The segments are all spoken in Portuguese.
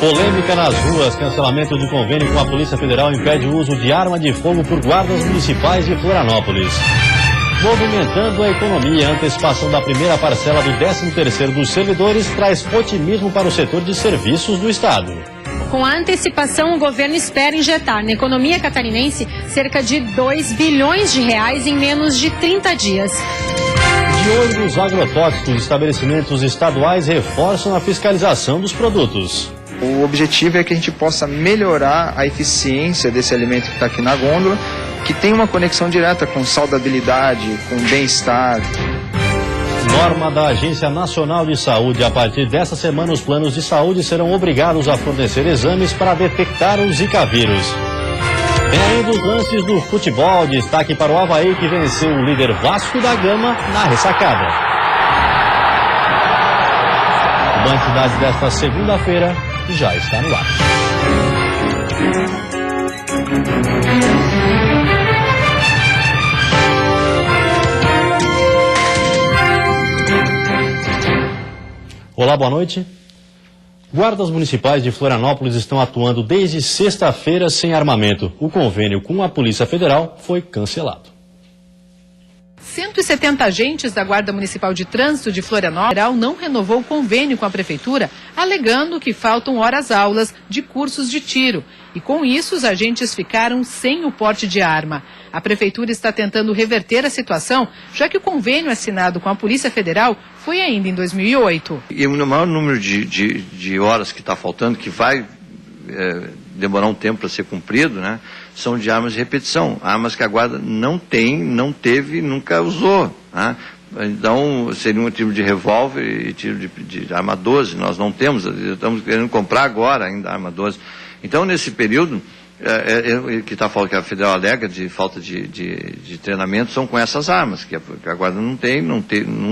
Polêmica nas ruas, cancelamento de convênio com a Polícia Federal impede o uso de arma de fogo por guardas municipais de Florianópolis. Movimentando a economia, a antecipação da primeira parcela do 13º dos servidores traz otimismo para o setor de serviços do Estado. Com a antecipação, o governo espera injetar na economia catarinense cerca de 2 bilhões de reais em menos de 30 dias. De olho nos agrotóxicos, estabelecimentos estaduais reforçam a fiscalização dos produtos. O objetivo é que a gente possa melhorar a eficiência desse alimento que está aqui na gôndola, que tem uma conexão direta com saudabilidade, com bem-estar. Norma da Agência Nacional de Saúde. A partir desta semana, os planos de saúde serão obrigados a fornecer exames para detectar o Zika vírus. Tem ainda os lances do futebol. Destaque para o Avaí, que venceu o líder Vasco da Gama na ressacada. O Banco Cidade desta segunda-feira já está no ar. Olá, boa noite. Guardas municipais de Florianópolis estão atuando desde sexta-feira sem armamento. O convênio com a Polícia Federal foi cancelado. 170 agentes da Guarda Municipal de Trânsito de Florianópolis não renovou o convênio com a Prefeitura, alegando que faltam horas-aulas de cursos de tiro. E com isso, os agentes ficaram sem o porte de arma. A Prefeitura está tentando reverter a situação, já que o convênio assinado com a Polícia Federal foi ainda em 2008. E o maior número de horas que está faltando, que vai demorar um tempo para ser cumprido, né, são de armas de repetição, armas que a Guarda não tem, não teve, nunca usou. Né? Então, seria um tiro de revólver e tiro de arma 12, nós não temos, estamos querendo comprar agora ainda arma 12. Então, nesse período, que a Federal alega de falta de treinamento, são com essas armas, que a Guarda não tem,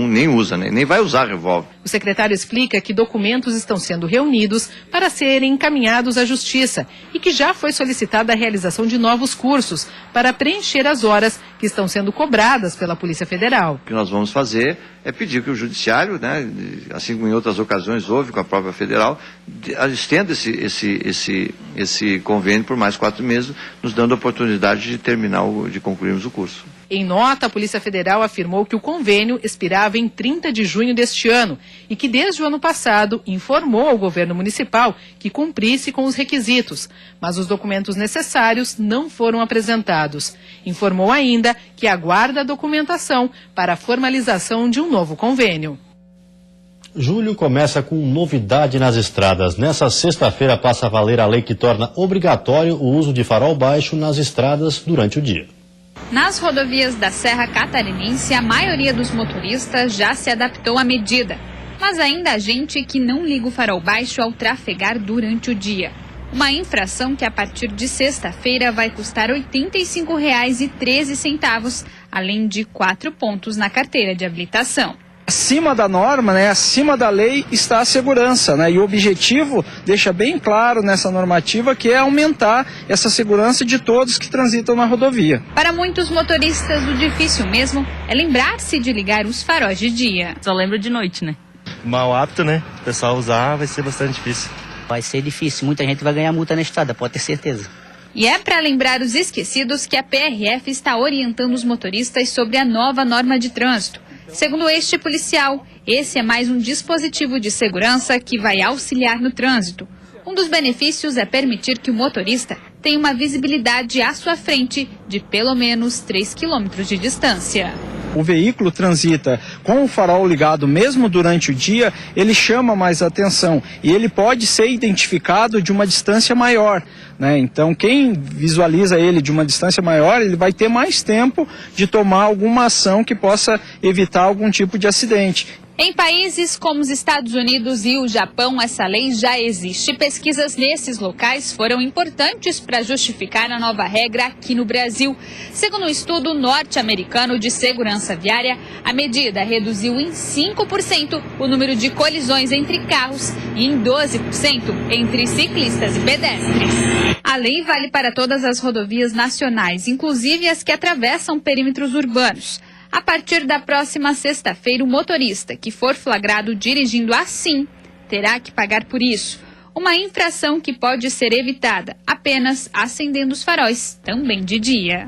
nem usa, nem vai usar revólver. O secretário explica que documentos estão sendo reunidos para serem encaminhados à Justiça e que já foi solicitada a realização de novos cursos para preencher as horas que estão sendo cobradas pela Polícia Federal. O que nós vamos fazer é pedir que o Judiciário, né, assim como em outras ocasiões houve com a própria Federal, estenda esse convênio por mais 4 meses, nos dando a oportunidade de concluirmos o curso. Em nota, a Polícia Federal afirmou que o convênio expirava em 30 de junho deste ano e que desde o ano passado informou ao governo municipal que cumprisse com os requisitos, mas os documentos necessários não foram apresentados. Informou ainda que aguarda a documentação para a formalização de um novo convênio. Julho começa com novidade nas estradas. Nessa sexta-feira passa a valer a lei que torna obrigatório o uso de farol baixo nas estradas durante o dia. Nas rodovias da Serra Catarinense, a maioria dos motoristas já se adaptou à medida. Mas ainda há gente que não liga o farol baixo ao trafegar durante o dia. Uma infração que a partir de sexta-feira vai custar R$ 85,13, além de 4 pontos na carteira de habilitação. Acima da norma, né, acima da lei está a segurança, né, e o objetivo deixa bem claro nessa normativa que é aumentar essa segurança de todos que transitam na rodovia. Para muitos motoristas, o difícil mesmo é lembrar-se de ligar os faróis de dia. Só lembra de noite, né? Mau hábito, né? O pessoal usar vai ser bastante difícil. Vai ser difícil, muita gente vai ganhar multa na estrada, pode ter certeza. E é para lembrar os esquecidos que a PRF está orientando os motoristas sobre a nova norma de trânsito. Segundo este policial, esse é mais um dispositivo de segurança que vai auxiliar no trânsito. Um dos benefícios é permitir que o motorista tenha uma visibilidade à sua frente de pelo menos 3 quilômetros de distância. O veículo transita com o farol ligado mesmo durante o dia, ele chama mais atenção e ele pode ser identificado de uma distância maior, né? Então quem visualiza ele de uma distância maior, ele vai ter mais tempo de tomar alguma ação que possa evitar algum tipo de acidente. Em países como os Estados Unidos e o Japão, essa lei já existe. Pesquisas nesses locais foram importantes para justificar a nova regra aqui no Brasil. Segundo um estudo norte-americano de segurança viária, a medida reduziu em 5% o número de colisões entre carros e em 12% entre ciclistas e pedestres. A lei vale para todas as rodovias nacionais, inclusive as que atravessam perímetros urbanos. A partir da próxima sexta-feira, o motorista que for flagrado dirigindo assim terá que pagar por isso. Uma infração que pode ser evitada apenas acendendo os faróis, também de dia.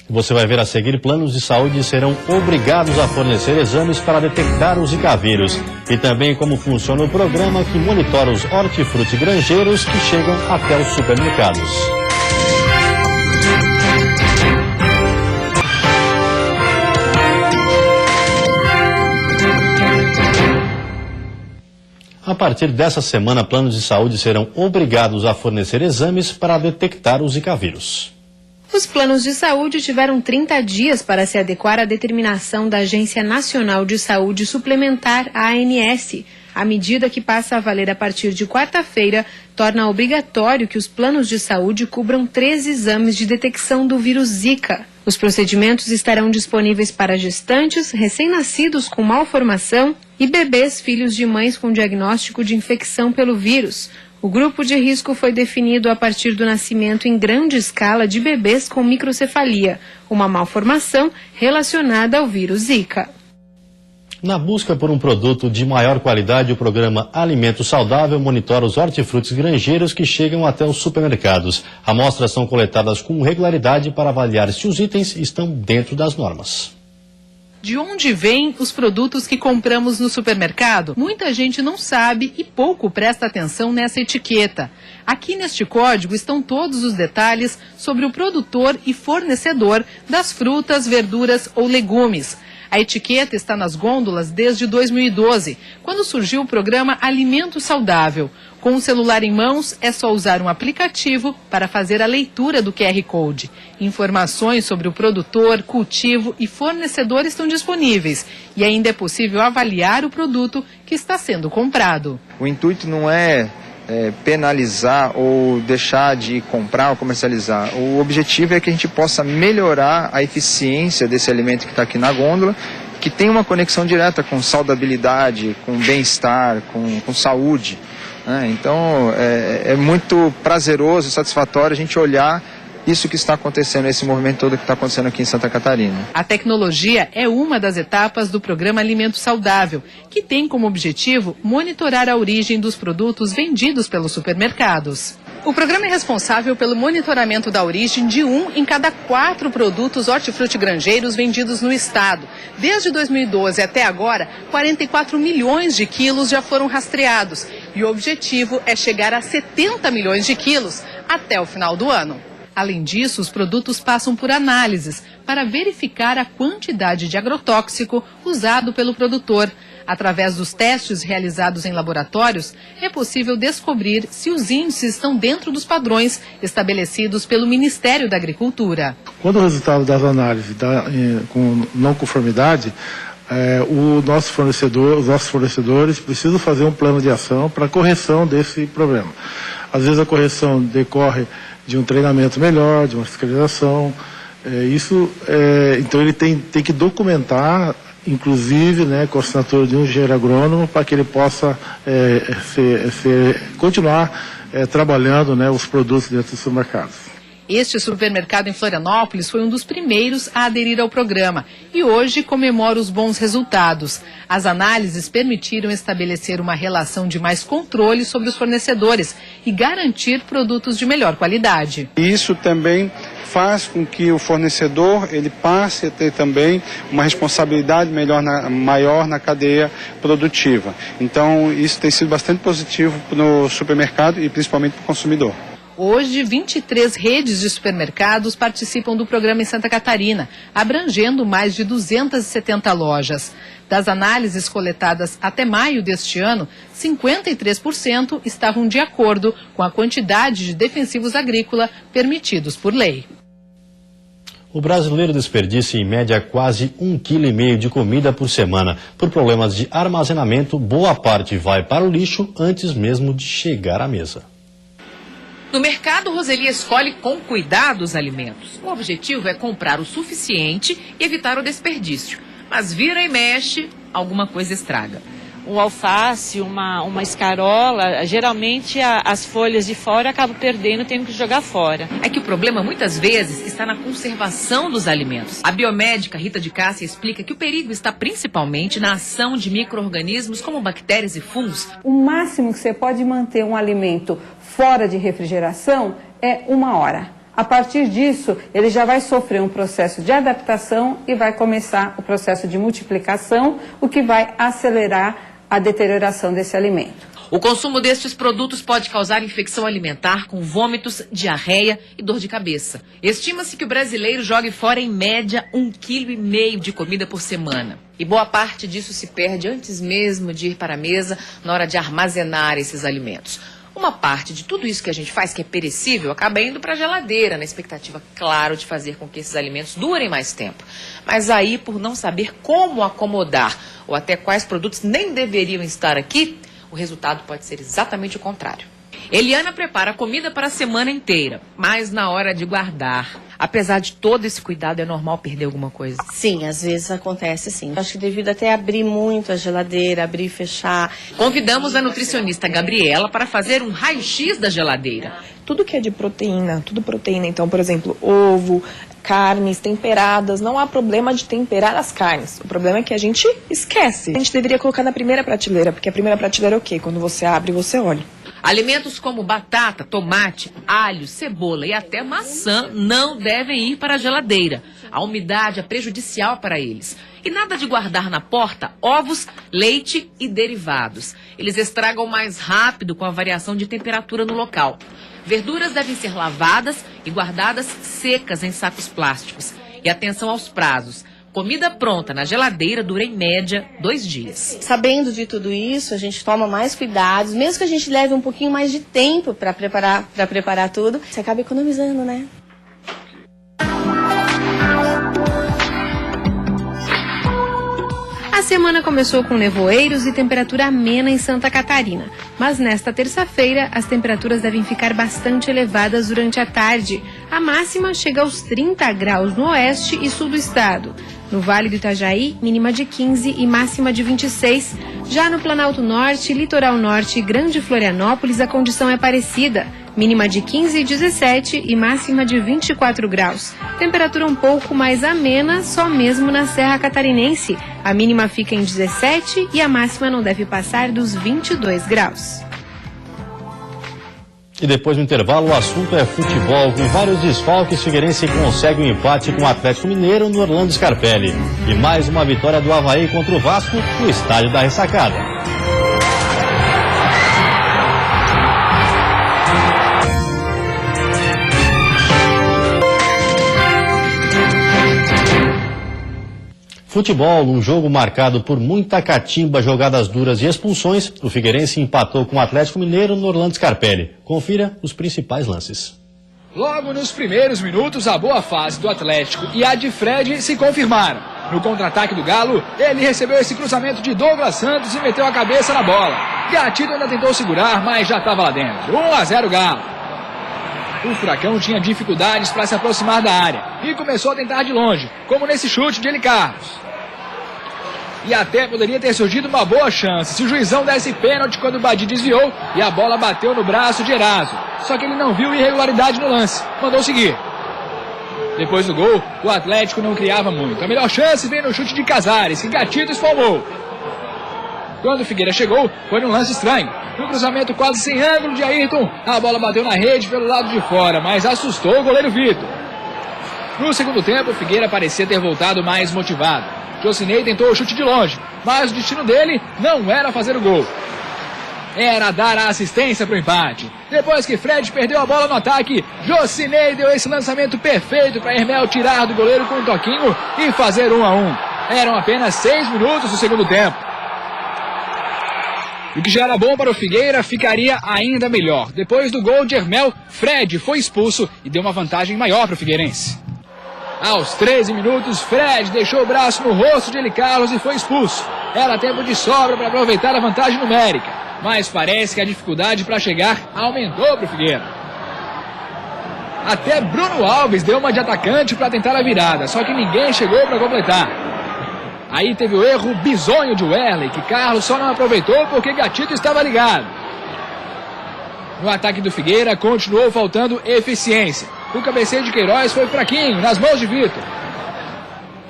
Você vai ver a seguir: planos de saúde serão obrigados a fornecer exames para detectar o Zika vírus. E também como funciona o programa que monitora os hortifruti granjeiros que chegam até os supermercados. A partir dessa semana, planos de saúde serão obrigados a fornecer exames para detectar o Zika vírus. Os planos de saúde tiveram 30 dias para se adequar à determinação da Agência Nacional de Saúde Suplementar, ANS. A medida, que passa a valer a partir de quarta-feira, torna obrigatório que os planos de saúde cubram 3 exames de detecção do vírus Zika. Os procedimentos estarão disponíveis para gestantes, recém-nascidos com malformação e bebês filhos de mães com diagnóstico de infecção pelo vírus. O grupo de risco foi definido a partir do nascimento em grande escala de bebês com microcefalia, uma malformação relacionada ao vírus Zika. Na busca por um produto de maior qualidade, o programa Alimento Saudável monitora os hortifrutis granjeiros que chegam até os supermercados. Amostras são coletadas com regularidade para avaliar se os itens estão dentro das normas. De onde vêm os produtos que compramos no supermercado? Muita gente não sabe e pouco presta atenção nessa etiqueta. Aqui neste código estão todos os detalhes sobre o produtor e fornecedor das frutas, verduras ou legumes. A etiqueta está nas gôndolas desde 2012, quando surgiu o programa Alimento Saudável. Com o celular em mãos, é só usar um aplicativo para fazer a leitura do QR Code. Informações sobre o produtor, cultivo e fornecedor estão disponíveis. E ainda é possível avaliar o produto que está sendo comprado. O intuito não é penalizar ou deixar de comprar ou comercializar. O objetivo é que a gente possa melhorar a eficiência desse alimento que está aqui na gôndola, que tem uma conexão direta com saudabilidade, com bem-estar, com saúde. Então é muito prazeroso e satisfatório a gente olhar isso que está acontecendo, esse movimento todo que está acontecendo aqui em Santa Catarina. A tecnologia é uma das etapas do programa Alimento Saudável, que tem como objetivo monitorar a origem dos produtos vendidos pelos supermercados. O programa é responsável pelo monitoramento da origem de 1 em cada 4 produtos hortifruti-granjeiros vendidos no estado. Desde 2012 até agora, 44 milhões de quilos já foram rastreados. E o objetivo é chegar a 70 milhões de quilos até o final do ano. Além disso, os produtos passam por análises para verificar a quantidade de agrotóxico usado pelo produtor. Através dos testes realizados em laboratórios, é possível descobrir se os índices estão dentro dos padrões estabelecidos pelo Ministério da Agricultura. Quando o resultado das análises dá com não conformidade, os nossos fornecedores precisam fazer um plano de ação para a correção desse problema. Às vezes a correção decorre de um treinamento melhor, de uma fiscalização. Então ele tem que documentar, inclusive, com a assinatura de um engenheiro agrônomo, para que ele possa continuar trabalhando os produtos dentro dos supermercados. Este supermercado em Florianópolis foi um dos primeiros a aderir ao programa e hoje comemora os bons resultados. As análises permitiram estabelecer uma relação de mais controle sobre os fornecedores e garantir produtos de melhor qualidade. Isso também faz com que o fornecedor ele passe a ter também uma responsabilidade maior na cadeia produtiva. Então isso tem sido bastante positivo no supermercado e principalmente para o consumidor. Hoje, 23 redes de supermercados participam do programa em Santa Catarina, abrangendo mais de 270 lojas. Das análises coletadas até maio deste ano, 53% estavam de acordo com a quantidade de defensivos agrícola permitidos por lei. O brasileiro desperdiça em média quase 1,5 kg de comida por semana. Por problemas de armazenamento, boa parte vai para o lixo antes mesmo de chegar à mesa. No mercado, Roseli escolhe com cuidado os alimentos. O objetivo é comprar o suficiente e evitar o desperdício. Mas vira e mexe, alguma coisa estraga. um alface, uma escarola, geralmente as folhas de fora eu acabo perdendo, tenho que jogar fora. É que o problema muitas vezes está na conservação dos alimentos. A biomédica Rita de Cássia explica que o perigo está principalmente na ação de micro-organismos como bactérias e fungos. O máximo que você pode manter um alimento fora de refrigeração é 1 hora. A partir disso, ele já vai sofrer um processo de adaptação e vai começar o processo de multiplicação, o que vai acelerar a deterioração desse alimento. O consumo destes produtos pode causar infecção alimentar com vômitos, diarreia e dor de cabeça. Estima-se que o brasileiro jogue fora em média 1,5 kg de comida por semana. E boa parte disso se perde antes mesmo de ir para a mesa na hora de armazenar esses alimentos. Uma parte de tudo isso que a gente faz, que é perecível, acaba indo para a geladeira, na expectativa, claro, de fazer com que esses alimentos durem mais tempo. Mas aí, por não saber como acomodar ou até quais produtos nem deveriam estar aqui, o resultado pode ser exatamente o contrário. Eliana prepara comida para a semana inteira, mas na hora de guardar, apesar de todo esse cuidado, é normal perder alguma coisa? Sim, às vezes acontece sim. Acho que devido até abrir muito a geladeira, abrir e fechar. Convidamos a nutricionista Gabriela para fazer um raio-x da geladeira. Tudo que é de proteína, tudo proteína, então, por exemplo, ovo, carnes temperadas, não há problema de temperar as carnes. O problema é que a gente esquece. A gente deveria colocar na primeira prateleira, porque a primeira prateleira é o quê? Quando você abre, você olha. Alimentos como batata, tomate, alho, cebola e até maçã não devem ir para a geladeira. A umidade é prejudicial para eles. E nada de guardar na porta ovos, leite e derivados. Eles estragam mais rápido com a variação de temperatura no local. Verduras devem ser lavadas e guardadas secas em sacos plásticos. E atenção aos prazos. Comida pronta na geladeira dura em média 2 dias. Sabendo de tudo isso, a gente toma mais cuidados, mesmo que a gente leve um pouquinho mais de tempo para preparar tudo, você acaba economizando, né? A semana começou com nevoeiros e temperatura amena em Santa Catarina, mas nesta terça-feira as temperaturas devem ficar bastante elevadas durante a tarde. A máxima chega aos 30 graus no oeste e sul do estado. No Vale do Itajaí, mínima de 15 e máxima de 26. Já no Planalto Norte, Litoral Norte e Grande Florianópolis, a condição é parecida. Mínima de 15 e 17 e máxima de 24 graus. Temperatura um pouco mais amena, só mesmo na Serra Catarinense. A mínima fica em 17 e a máxima não deve passar dos 22 graus. E depois do intervalo, o assunto é futebol. Com vários desfalques, Figueirense consegue um empate com o Atlético Mineiro no Orlando Scarpelli. E mais uma vitória do Avaí contra o Vasco no Estádio da Ressacada. Futebol, um jogo marcado por muita catimba, jogadas duras e expulsões, o Figueirense empatou com o Atlético Mineiro no Orlando Scarpelli. Confira os principais lances. Logo nos primeiros minutos, a boa fase do Atlético e a de Fred se confirmaram. No contra-ataque do Galo, ele recebeu esse cruzamento de Douglas Santos e meteu a cabeça na bola. Gatito ainda tentou segurar, mas já estava lá dentro. 1-0 Galo. O Furacão tinha dificuldades para se aproximar da área e começou a tentar de longe, como nesse chute de Eli Carlos. E até poderia ter surgido uma boa chance se o juizão desse pênalti quando o Badi desviou e a bola bateu no braço de Eraso. Só que ele não viu irregularidade no lance, mandou seguir. Depois do gol, o Atlético não criava muito. A melhor chance veio no chute de Casares, que Gatito espalmou. Quando o Figueira chegou, foi num lance estranho. No cruzamento quase sem ângulo de Ayrton, a bola bateu na rede pelo lado de fora, mas assustou o goleiro Vitor. No segundo tempo, o Figueira parecia ter voltado mais motivado. Jocinei tentou o chute de longe, mas o destino dele não era fazer o gol. Era dar a assistência para o empate. Depois que Fred perdeu a bola no ataque, Jocinei deu esse lançamento perfeito para Hermel tirar do goleiro com um toquinho e fazer 1-1. Eram apenas 6 minutos do segundo tempo. O que já era bom para o Figueira ficaria ainda melhor. Depois do gol de Hermel, Fred foi expulso e deu uma vantagem maior para o Figueirense. Aos 13 minutos, Fred deixou o braço no rosto de Eli Carlos e foi expulso. Era tempo de sobra para aproveitar a vantagem numérica, mas parece que a dificuldade para chegar aumentou para o Figueira. Até Bruno Alves deu uma de atacante para tentar a virada, só que ninguém chegou para completar. Aí teve o erro bizonho de Werley, que Carlos só não aproveitou porque Gatito estava ligado. No ataque do Figueira, continuou faltando eficiência. O cabeceio de Queiroz foi fraquinho, nas mãos de Vitor.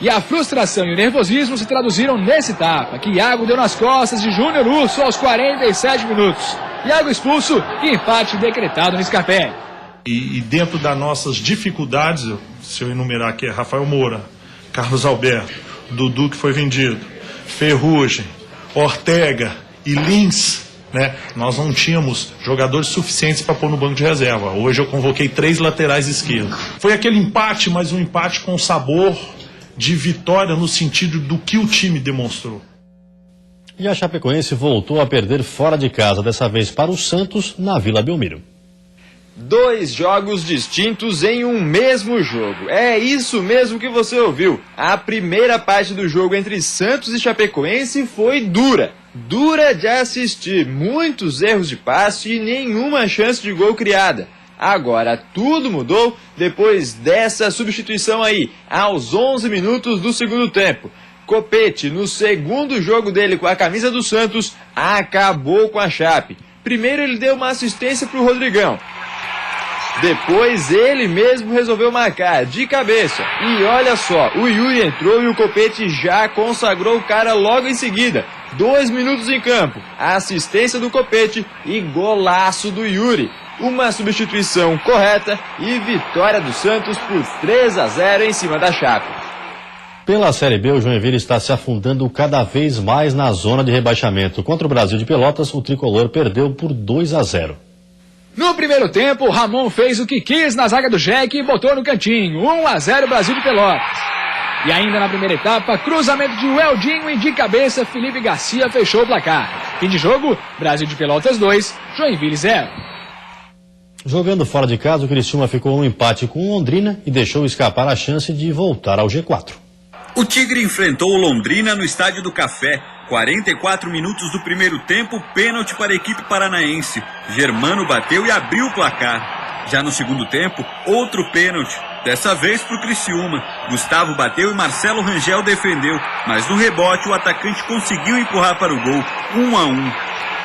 E a frustração e o nervosismo se traduziram nesse tapa, que Iago deu nas costas de Júnior Urso aos 47 minutos. Iago expulso e empate decretado no Scarpelli. E dentro das nossas dificuldades, se eu enumerar aqui, é Rafael Moura, Carlos Alberto, Dudu que foi vendido, Ferrugem, Ortega e Lins, né? Nós não tínhamos jogadores suficientes para pôr no banco de reserva. Hoje eu convoquei 3 laterais esquerdos. Foi aquele empate, mas um empate com sabor de vitória no sentido do que o time demonstrou. E a Chapecoense voltou a perder fora de casa, dessa vez para o Santos, na Vila Belmiro. 2 jogos distintos em um mesmo jogo. É isso mesmo que você ouviu. A primeira parte do jogo entre Santos e Chapecoense foi dura. Dura de assistir. Muitos erros de passe e nenhuma chance de gol criada. Agora tudo mudou depois dessa substituição aí, aos 11 minutos do segundo tempo. Copete, no segundo jogo dele com a camisa do Santos, acabou com a Chape. Primeiro ele deu uma assistência para o Rodrigão. Depois ele mesmo resolveu marcar de cabeça. E olha só, o Yuri entrou e o Copete já consagrou o cara logo em seguida. 2 minutos em campo, a assistência do Copete e golaço do Yuri. Uma substituição correta e vitória do Santos por 3-0 em cima da Chape. Pela Série B, o Joinville está se afundando cada vez mais na zona de rebaixamento. Contra o Brasil de Pelotas, o tricolor perdeu por 2-0. No primeiro tempo, Ramon fez o que quis na zaga do Jack e botou no cantinho. 1-0 Brasil de Pelotas. E ainda na primeira etapa, cruzamento de Weldinho e de cabeça, Felipe Garcia fechou o placar. Fim de jogo, Brasil de Pelotas 2, Joinville 0. Jogando fora de casa, o Criciúma ficou um empate com o Londrina e deixou escapar a chance de voltar ao G4. O Tigre enfrentou o Londrina no Estádio do Café. 44 minutos do primeiro tempo, pênalti para a equipe paranaense. Germano bateu e abriu o placar. Já no segundo tempo, outro pênalti. Dessa vez para o Criciúma. Gustavo bateu e Marcelo Rangel defendeu. Mas no rebote, o atacante conseguiu empurrar para o gol. 1-1.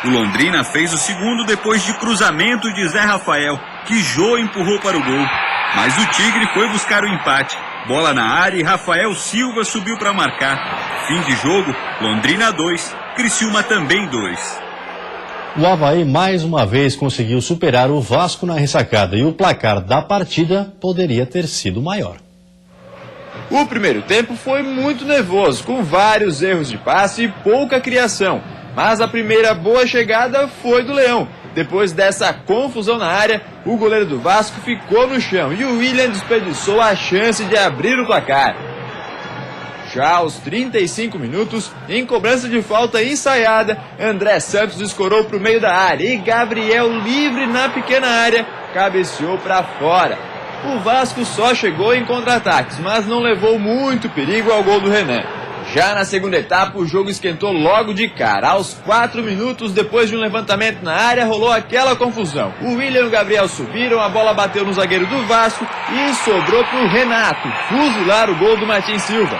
O Londrina fez o segundo depois de cruzamento de Zé Rafael, que Jô empurrou para o gol. Mas o Tigre foi buscar o empate. Bola na área e Rafael Silva subiu para marcar. Fim de jogo, Londrina 2, Criciúma também 2. O Avaí mais uma vez conseguiu superar o Vasco na ressacada e o placar da partida poderia ter sido maior. O primeiro tempo foi muito nervoso, com vários erros de passe e pouca criação. Mas a primeira boa chegada foi do Leão. Depois dessa confusão na área, o goleiro do Vasco ficou no chão e o William desperdiçou a chance de abrir o placar. Já aos 35 minutos, em cobrança de falta ensaiada, André Santos escorou para o meio da área e Gabriel, livre na pequena área, cabeceou para fora. O Vasco só chegou em contra-ataques, mas não levou muito perigo ao gol do Renan. Já na segunda etapa, o jogo esquentou logo de cara. Aos 4 minutos, depois de um levantamento na área, rolou aquela confusão. O William e o Gabriel subiram, a bola bateu no zagueiro do Vasco e sobrou para o Renato fuzilar o gol do Martins Silva.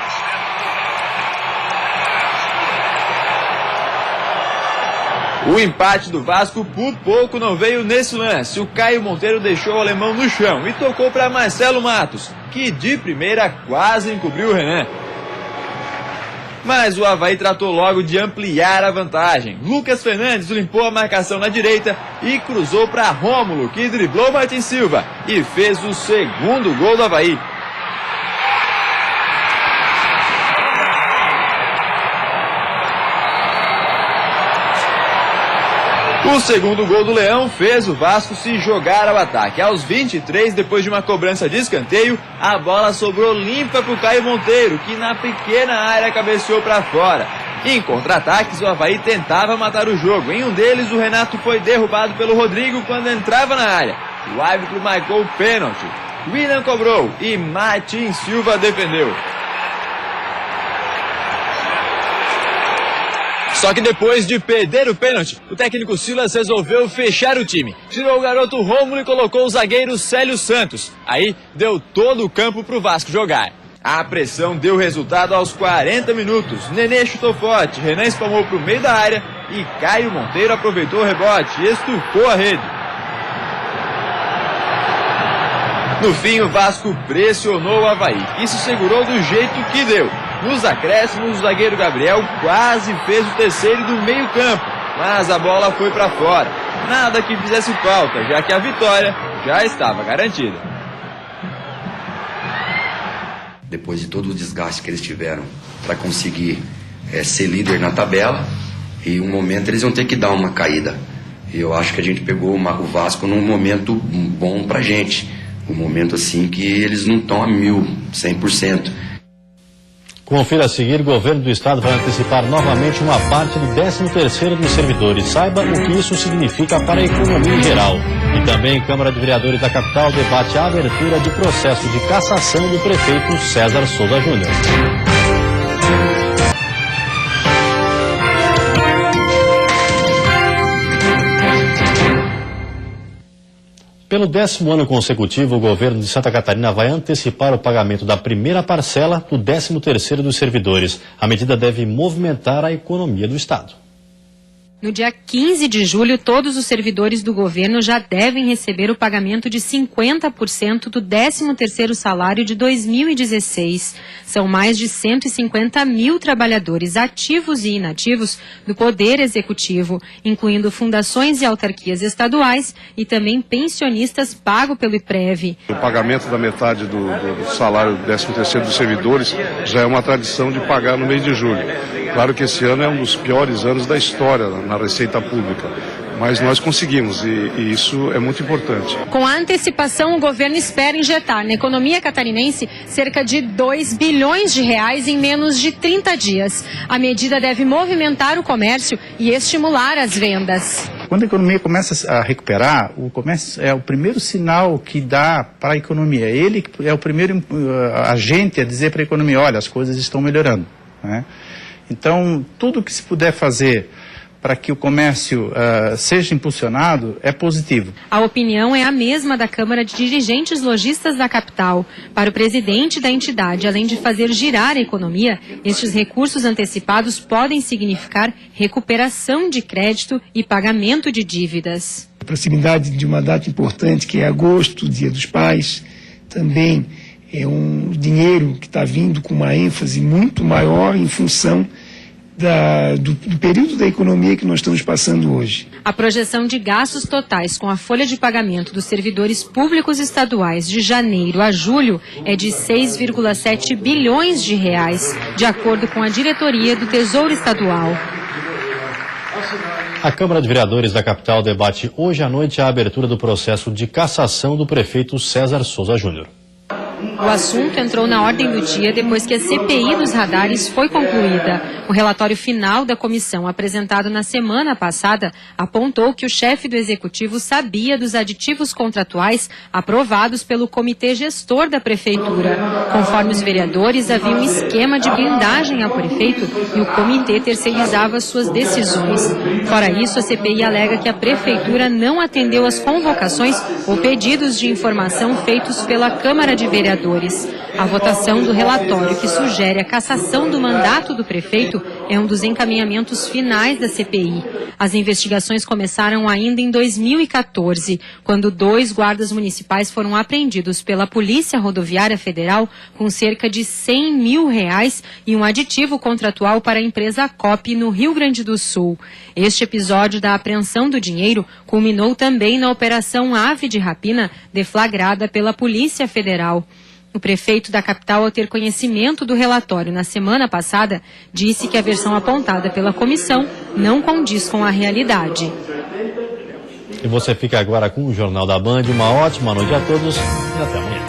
O empate do Vasco por pouco não veio nesse lance. O Caio Monteiro deixou o alemão no chão e tocou para Marcelo Matos, que de primeira quase encobriu o Renan. Mas o Avaí tratou logo de ampliar a vantagem. Lucas Fernandes limpou a marcação na direita e cruzou para Rômulo, que driblou Martins Silva e fez o segundo gol do Avaí. O segundo gol do Leão fez o Vasco se jogar ao ataque. Aos 23, depois de uma cobrança de escanteio, a bola sobrou limpa para o Caio Monteiro, que na pequena área cabeceou para fora. Em contra-ataques, o Avaí tentava matar o jogo. Em um deles, o Renato foi derrubado pelo Rodrigo quando entrava na área. O árbitro marcou o pênalti. William cobrou e Martins Silva defendeu. Só que depois de perder o pênalti, o técnico Silas resolveu fechar o time. Tirou o garoto Rômulo e colocou o zagueiro Célio Santos. Aí deu todo o campo para o Vasco jogar. A pressão deu resultado aos 40 minutos. Nenê chutou forte, Renan espalmou para o meio da área e Caio Monteiro aproveitou o rebote e estufou a rede. No fim, o Vasco pressionou o Avaí e se segurou do jeito que deu. Nos acréscimos, o zagueiro Gabriel quase fez o terceiro do meio campo, mas a bola foi para fora. Nada que fizesse falta, já que a vitória já estava garantida. Depois de todo o desgaste que eles tiveram para conseguir ser líder na tabela, e um momento eles vão ter que dar uma caída. E eu acho que a gente pegou o Vasco num momento bom pra gente. Um momento assim que eles não estão a 100%. Confira a seguir, o governo do estado vai antecipar novamente uma parte do 13º dos servidores. Saiba o que isso significa para a economia em geral. E também, Câmara de Vereadores da capital debate a abertura de processo de cassação do prefeito César Souza Júnior. Pelo 10º ano consecutivo, o governo de Santa Catarina vai antecipar o pagamento da primeira parcela do 13º dos servidores. A medida deve movimentar a economia do estado. No dia 15 de julho, todos os servidores do governo já devem receber o pagamento de 50% do 13º salário de 2016. São mais de 150 mil trabalhadores ativos e inativos do Poder Executivo, incluindo fundações e autarquias estaduais e também pensionistas pagos pelo IPREV. O pagamento da metade do salário do 13º dos servidores já é uma tradição de pagar no mês de julho. Claro que esse ano é um dos piores anos da história na Receita Pública, mas nós conseguimos e isso é muito importante. Com a antecipação, o governo espera injetar na economia catarinense cerca de 2 bilhões de reais em menos de 30 dias. A medida deve movimentar o comércio e estimular as vendas. Quando a economia começa a recuperar, o comércio é o primeiro sinal que dá para a economia. Ele é o primeiro agente a dizer para a economia, olha, as coisas estão melhorando, né? Então, tudo que se puder fazer para que o comércio seja impulsionado é positivo. A opinião é a mesma da Câmara de Dirigentes Lojistas da capital. Para o presidente da entidade, além de fazer girar a economia, estes recursos antecipados podem significar recuperação de crédito e pagamento de dívidas. A proximidade de uma data importante, que é agosto, Dia dos Pais, também é um dinheiro que está vindo com uma ênfase muito maior em função do período da economia que nós estamos passando hoje. A projeção de gastos totais com a folha de pagamento dos servidores públicos estaduais de janeiro a julho é de 6,7 bilhões de reais, de acordo com a diretoria do Tesouro Estadual. A Câmara de Vereadores da capital debate hoje à noite a abertura do processo de cassação do prefeito César Souza Júnior. O assunto entrou na ordem do dia depois que a CPI dos radares foi concluída. O relatório final da comissão, apresentado na semana passada, apontou que o chefe do executivo sabia dos aditivos contratuais aprovados pelo comitê gestor da prefeitura. Conforme os vereadores, havia um esquema de blindagem ao prefeito e o comitê terceirizava suas decisões. Fora isso, a CPI alega que a prefeitura não atendeu às convocações ou pedidos de informação feitos pela Câmara de Vereadores. A votação do relatório que sugere a cassação do mandato do prefeito é um dos encaminhamentos finais da CPI. As investigações começaram ainda em 2014, quando 2 guardas municipais foram apreendidos pela Polícia Rodoviária Federal com cerca de R$100 mil e um aditivo contratual para a empresa COP no Rio Grande do Sul. Este episódio da apreensão do dinheiro culminou também na Operação Ave de Rapina, deflagrada pela Polícia Federal. O prefeito da capital, ao ter conhecimento do relatório na semana passada, disse que a versão apontada pela comissão não condiz com a realidade. E você fica agora com o Jornal da Band. Uma ótima noite a todos e até amanhã.